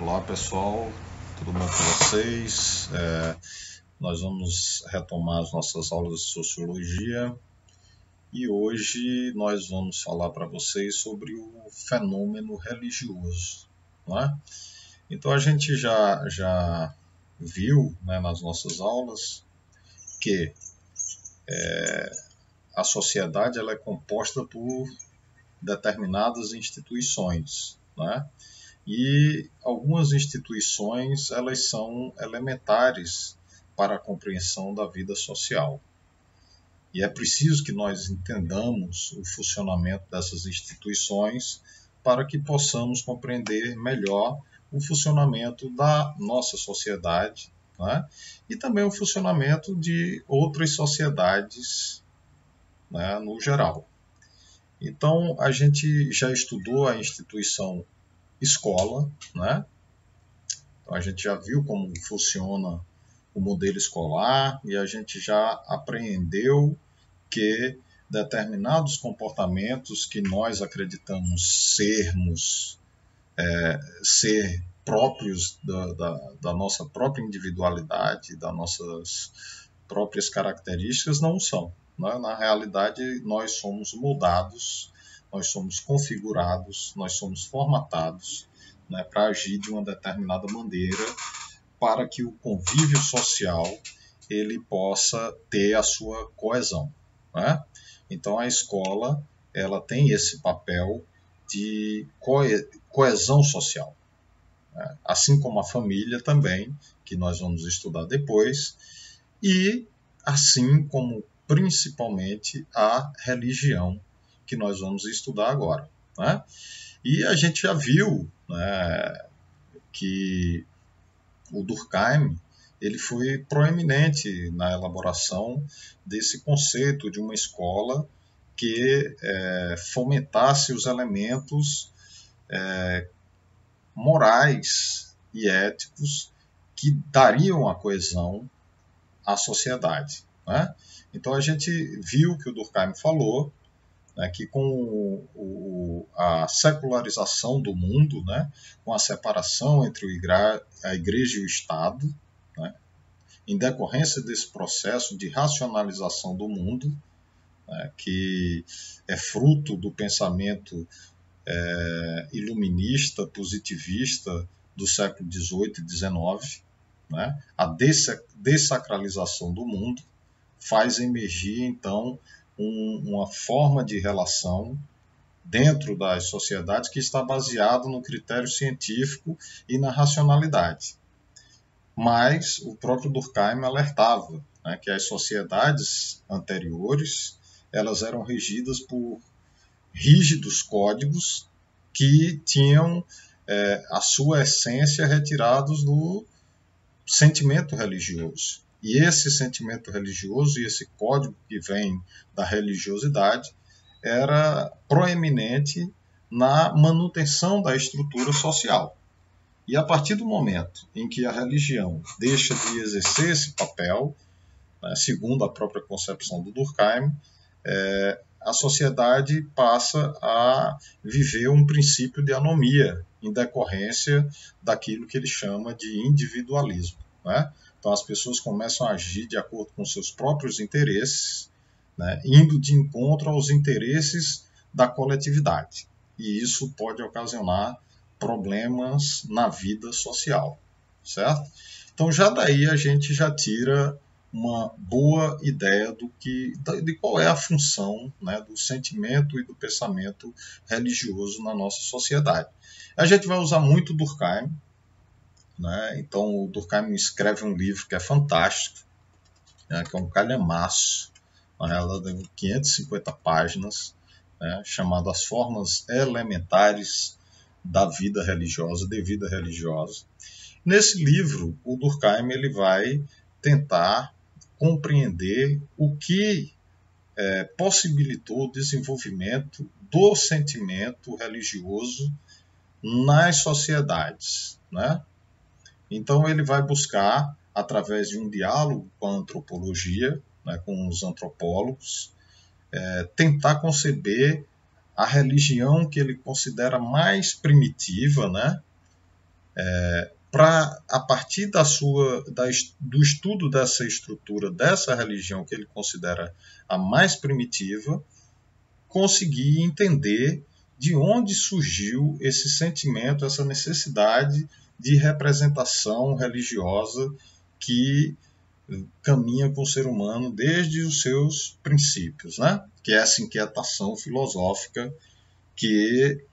Olá pessoal, tudo bom com vocês? Nós vamos retomar as nossas aulas de Sociologia e hoje nós vamos falar para vocês sobre o fenômeno religioso, não é? Então a gente já viu, né, nas nossas aulas que a sociedade ela é composta por determinadas instituições, né? E algumas instituições elas são elementares para a compreensão da vida social. E é preciso que nós entendamos o funcionamento dessas instituições para que possamos compreender melhor o funcionamento da nossa sociedade, né? E também o funcionamento de outras sociedades, né, no geral. Então, a gente já estudou a instituição escola, né? Então, a gente já viu como funciona o modelo escolar e a gente já apreendeu que determinados comportamentos que nós acreditamos ser próprios da nossa própria individualidade, das nossas próprias características, não são. Né? Na realidade, nós somos moldados, nós somos configurados, nós somos formatados, né, para agir de uma determinada maneira para que o convívio social ele possa ter a sua coesão, né? Então a escola ela tem esse papel de coesão social, né? Assim como a família também, que nós vamos estudar depois, e assim como principalmente a religião, que nós vamos estudar agora, né? E a gente já viu, né, que o Durkheim ele foi proeminente na elaboração desse conceito de uma escola que fomentasse os elementos morais e éticos que dariam a coesão à sociedade, né? Então a gente viu que o Durkheim falou, né, que com a secularização do mundo, né, com a separação entre a igreja e o Estado, né, em decorrência desse processo de racionalização do mundo, né, que é fruto do pensamento iluminista, positivista do século XVIII e XIX, né, a dessacralização do mundo faz emergir, então, uma forma de relação dentro das sociedades que está baseado no critério científico e na racionalidade. Mas o próprio Durkheim alertava, né, que as sociedades anteriores elas eram regidas por rígidos códigos que tinham a sua essência retirados do sentimento religioso. E esse sentimento religioso e esse código que vem da religiosidade era proeminente na manutenção da estrutura social. E a partir do momento em que a religião deixa de exercer esse papel, né, segundo a própria concepção do Durkheim, a sociedade passa a viver um princípio de anomia em decorrência daquilo que ele chama de individualismo, né? Então as pessoas começam a agir de acordo com seus próprios interesses, né, indo de encontro aos interesses da coletividade. E isso pode ocasionar problemas na vida social, certo? Então já daí a gente já tira uma boa ideia de qual é a função, né, do sentimento e do pensamento religioso na nossa sociedade. A gente vai usar muito Durkheim, né? Então o Durkheim escreve um livro que é fantástico, né, que é um calhamaço, ela tem 550 páginas, né, chamado As Formas Elementares da Vida Religiosa, de Vida Religiosa. Nesse livro, o Durkheim ele vai tentar compreender o que possibilitou o desenvolvimento do sentimento religioso nas sociedades, né? Então ele vai buscar, através de um diálogo com a antropologia, né, com os antropólogos, tentar conceber a religião que ele considera mais primitiva, né, para, a partir do estudo dessa estrutura, dessa religião que ele considera a mais primitiva, conseguir entender de onde surgiu esse sentimento, essa necessidade de representação religiosa que caminha com o ser humano desde os seus princípios, né? Que é essa inquietação filosófica que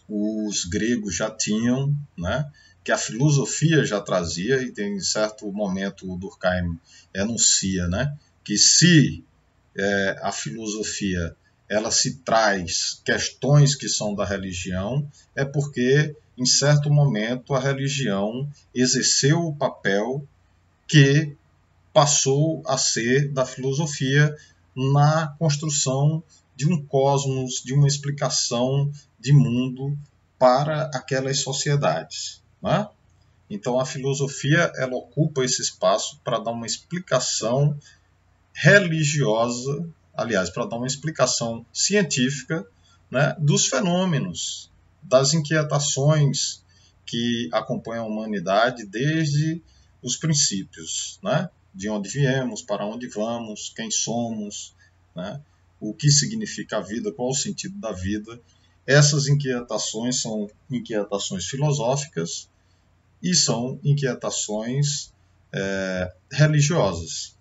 os gregos já tinham, né? Que a filosofia já trazia, e em certo momento o Durkheim enuncia, né? Que se a filosofia ela se traz questões que são da religião, é porque em certo momento a religião exerceu o papel que passou a ser da filosofia na construção de um cosmos, de uma explicação de mundo para aquelas sociedades, né? Então a filosofia ela ocupa esse espaço para dar uma explicação religiosa, aliás, para dar uma explicação científica, né, dos fenômenos, das inquietações que acompanham a humanidade desde os princípios, né? De onde viemos, para onde vamos, quem somos, né? O que significa a vida, qual o sentido da vida. Essas inquietações são inquietações filosóficas e são inquietações religiosas.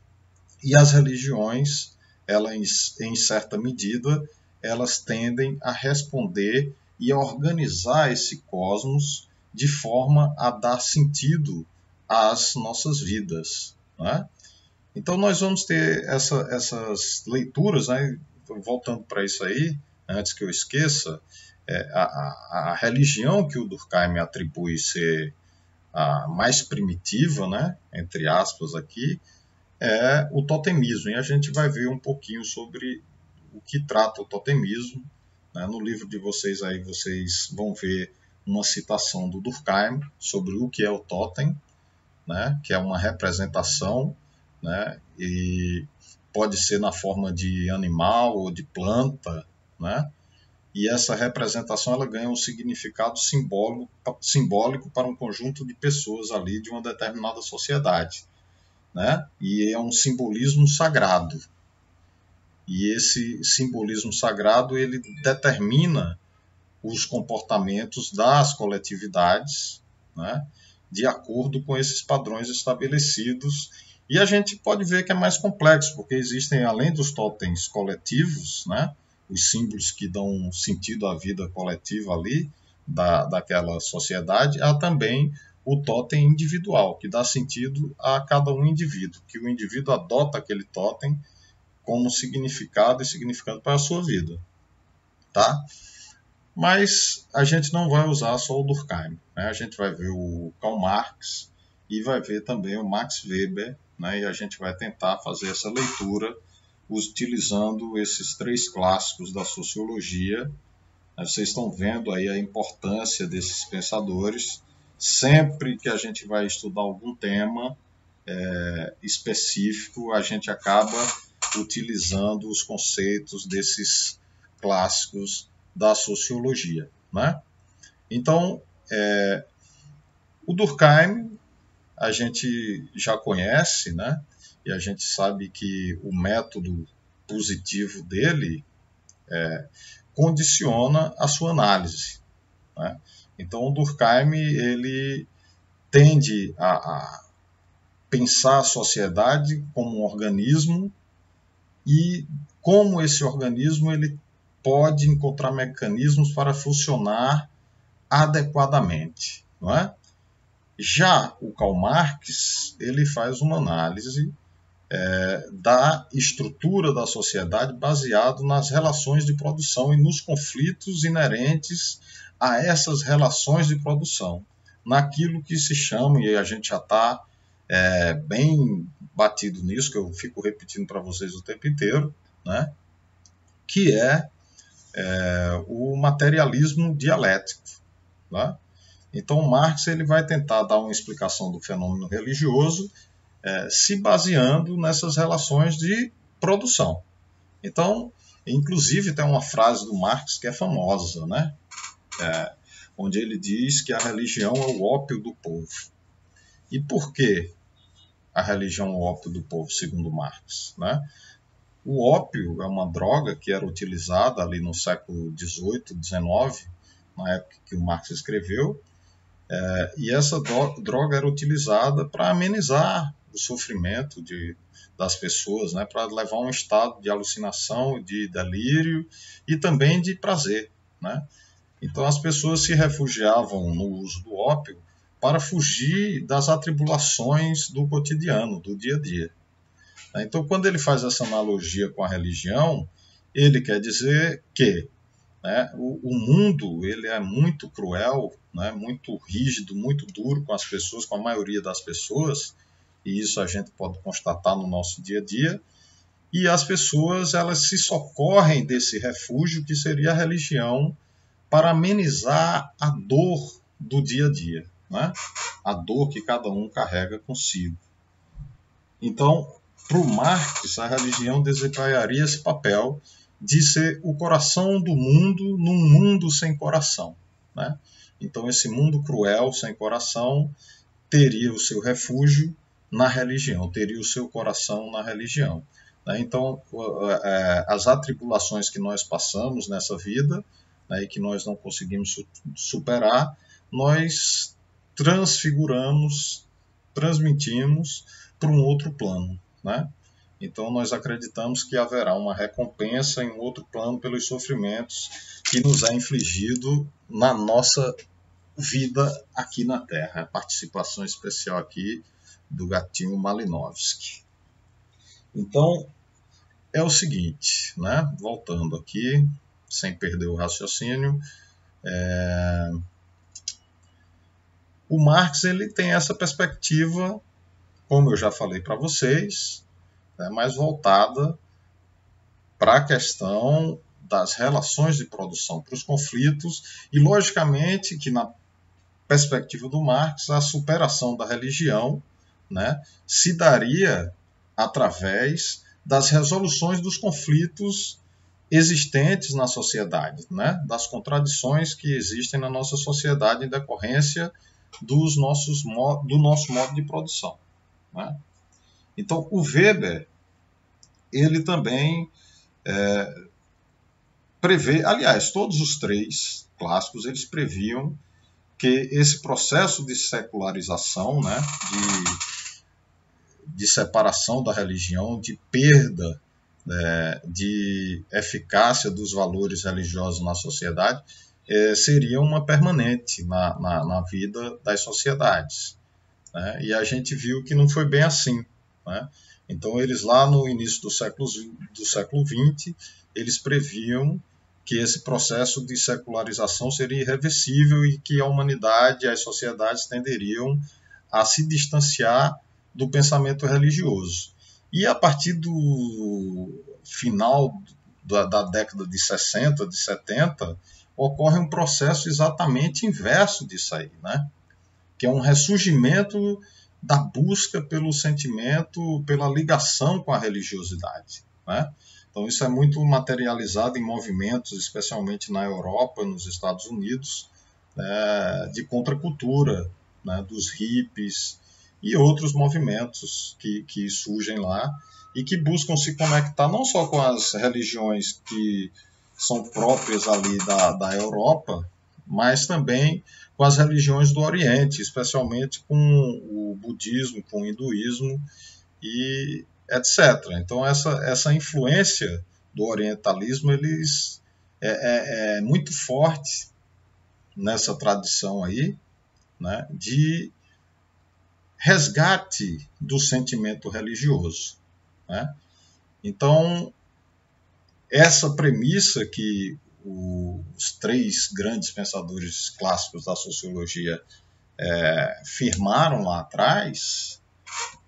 E as religiões, elas, em certa medida, elas tendem a responder e a organizar esse cosmos de forma a dar sentido às nossas vidas, né? Então nós vamos ter essas leituras, né? Voltando para isso aí, antes que eu esqueça, a religião que o Durkheim atribui ser a mais primitiva, né? Entre aspas aqui, é o totemismo. E a gente vai ver um pouquinho sobre o que trata o totemismo, né? No livro de vocês aí, vocês vão ver uma citação do Durkheim sobre o que é o totem, né? Que é uma representação, né? E pode ser na forma de animal ou de planta, né? E essa representação ela ganha um significado simbólico para um conjunto de pessoas ali de uma determinada sociedade, né? E é um simbolismo sagrado. E esse simbolismo sagrado ele determina os comportamentos das coletividades, né? De acordo com esses padrões estabelecidos. E a gente pode ver que é mais complexo, porque existem, além dos totens coletivos, né? Os símbolos que dão sentido à vida coletiva ali, daquela sociedade, há também o totem individual, que dá sentido a cada um indivíduo, que o indivíduo adota aquele totem como significado e significado para a sua vida, tá? Mas a gente não vai usar só o Durkheim, né? A gente vai ver o Karl Marx e vai ver também o Max Weber, né? E a gente vai tentar fazer essa leitura utilizando esses três clássicos da sociologia. Vocês estão vendo aí a importância desses pensadores. Sempre que a gente vai estudar algum tema específico, a gente acaba utilizando os conceitos desses clássicos da sociologia, né? Então, o Durkheim a gente já conhece, né? E a gente sabe que o método positivo dele condiciona a sua análise, né? Então, o Durkheim ele tende a pensar a sociedade como um organismo e como esse organismo ele pode encontrar mecanismos para funcionar adequadamente, não é? Já o Karl Marx ele faz uma análise da estrutura da sociedade baseado nas relações de produção e nos conflitos inerentes a essas relações de produção, naquilo que se chama, e a gente já está bem batido nisso, que eu fico repetindo para vocês o tempo inteiro, né? Que é o materialismo dialético, né? Então, Marx ele vai tentar dar uma explicação do fenômeno religioso se baseando nessas relações de produção. Então, inclusive, tem uma frase do Marx que é famosa, né? onde ele diz que a religião é o ópio do povo. E por que a religião é o ópio do povo, segundo Marx, né? O ópio é uma droga que era utilizada ali no século XVIII, XIX, na época que o Marx escreveu, e essa droga era utilizada para amenizar o sofrimento das pessoas, né? Para levar a um estado de alucinação, de delírio e também de prazer, né? Então as pessoas se refugiavam no uso do ópio para fugir das atribulações do cotidiano, do dia a dia. Então, quando ele faz essa analogia com a religião, ele quer dizer que, né, o mundo ele é muito cruel, né, muito rígido, muito duro com as pessoas, com a maioria das pessoas, e isso a gente pode constatar no nosso dia a dia, e as pessoas elas se socorrem desse refúgio que seria a religião para amenizar a dor do dia a dia, né? A dor que cada um carrega consigo. Então, para o Marx, a religião desempenharia esse papel de ser o coração do mundo num mundo sem coração, né? Então, esse mundo cruel, sem coração, teria o seu refúgio na religião, teria o seu coração na religião. Então, as atribulações que nós passamos nessa vida, né, e que nós não conseguimos superar, nós transfiguramos, transmitimos para um outro plano, né? Então nós acreditamos que haverá uma recompensa em outro plano pelos sofrimentos que nos é infligido na nossa vida aqui na Terra. A participação especial aqui do gatinho Malinowski. Então é o seguinte, né? Voltando aqui, sem perder o raciocínio, o Marx ele tem essa perspectiva, como eu já falei para vocês, mais voltada para a questão das relações de produção, para os conflitos, e logicamente que na perspectiva do Marx, a superação da religião, né, se daria através das resoluções dos conflitos existentes na sociedade, né, das contradições que existem na nossa sociedade em decorrência do nosso modo de produção, né? Então, o Weber, ele também prevê, aliás, todos os três clássicos, eles previam que esse processo de secularização, né, de separação da religião, de perda de eficácia dos valores religiosos na sociedade, seria uma permanente na vida das sociedades, né? E a gente viu que não foi bem assim, né? Então, eles lá no início do século XX, eles previam que esse processo de secularização seria irreversível e que a humanidade e as sociedades tenderiam a se distanciar do pensamento religioso. E a partir do final da década de 60, de 70, ocorre um processo exatamente inverso disso aí, né? Que é um ressurgimento da busca pelo sentimento, pela ligação com a religiosidade, né? Então isso é muito materializado em movimentos, especialmente na Europa, nos Estados Unidos, de contracultura, né, dos hippies e outros movimentos que surgem lá e que buscam se conectar não só com as religiões que são próprias ali da Europa, mas também com as religiões do Oriente, especialmente com o budismo, com o hinduísmo e etc. Então essa influência do orientalismo é muito forte nessa tradição aí, né, de resgate do sentimento religioso, né? Então essa premissa que os três grandes pensadores clássicos da sociologia firmaram lá atrás,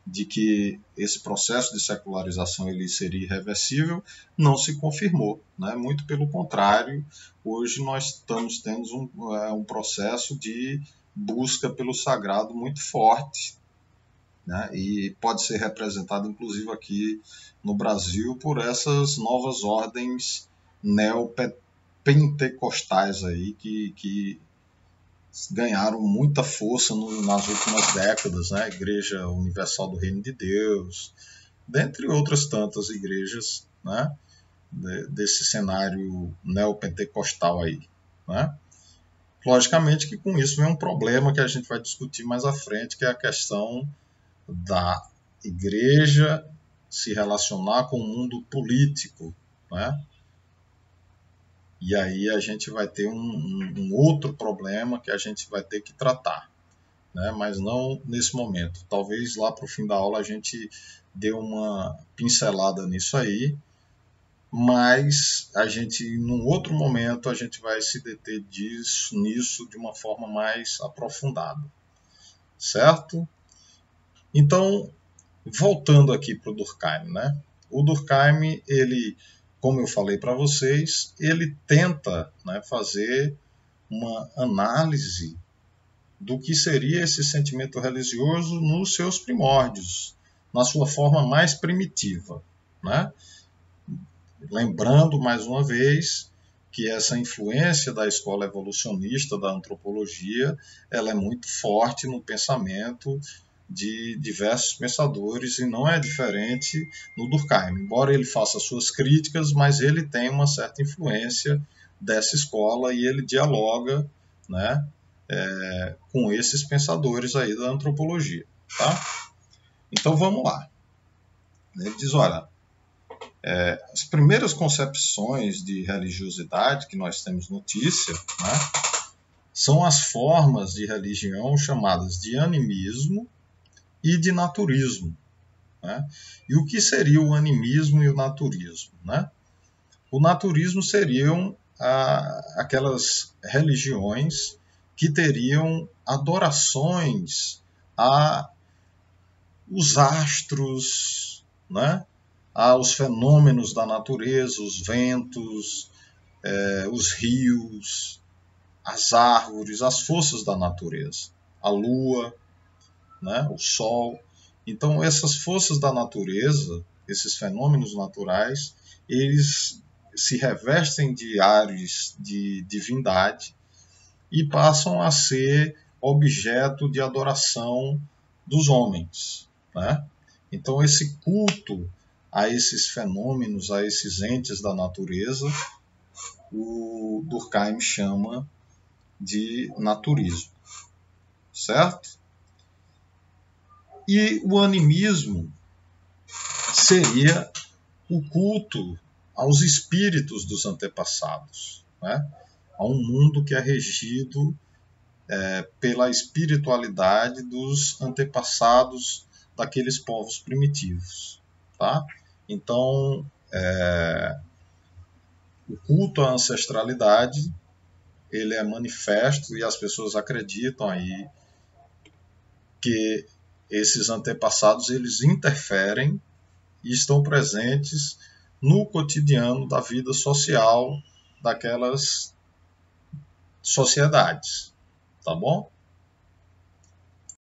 de que esse processo de secularização ele seria irreversível, não se confirmou, né? Muito pelo contrário, hoje nós estamos tendo um processo de busca pelo sagrado muito forte, né? E pode ser representado inclusive aqui no Brasil por essas novas ordens neopentecostais aí que ganharam muita força nas últimas décadas, né? A Igreja Universal do Reino de Deus, dentre outras tantas igrejas, né? Desse cenário neopentecostal aí, né? Logicamente que com isso vem um problema que a gente vai discutir mais à frente, que é a questão da igreja se relacionar com o mundo político, né? E aí a gente vai ter um outro problema que a gente vai ter que tratar, né? Mas não nesse momento. Talvez lá para o fim da aula a gente dê uma pincelada nisso aí, mas a gente, num outro momento, a gente vai se deter nisso de uma forma mais aprofundada, certo? Então, voltando aqui para o Durkheim, né? O Durkheim, ele, como eu falei para vocês, ele tenta, né, fazer uma análise do que seria esse sentimento religioso nos seus primórdios, na sua forma mais primitiva, né? Lembrando, mais uma vez, que essa influência da escola evolucionista da antropologia, ela é muito forte no pensamento de diversos pensadores e não é diferente no Durkheim. Embora ele faça suas críticas, mas ele tem uma certa influência dessa escola e ele dialoga, né, com esses pensadores aí da antropologia, tá? Então vamos lá. Ele diz, olha, as primeiras concepções de religiosidade que nós temos notícia, né, são as formas de religião chamadas de animismo e de naturismo, né? E o que seria o animismo e o naturismo, né? O naturismo seriam aquelas religiões que teriam adorações a os astros, né? Aos fenômenos da natureza, os ventos, os rios, as árvores, as forças da natureza, a lua, né? O sol. Então, essas forças da natureza, esses fenômenos naturais, eles se revestem de ares de divindade e passam a ser objeto de adoração dos homens, né? Então, esse culto a esses fenômenos, a esses entes da natureza, o Durkheim chama de naturismo, certo? E o animismo seria o culto aos espíritos dos antepassados, né? A um mundo que é regido pela espiritualidade dos antepassados daqueles povos primitivos, tá? Então, o culto à ancestralidade, ele é manifesto e as pessoas acreditam aí que esses antepassados, eles interferem e estão presentes no cotidiano da vida social daquelas sociedades, tá bom?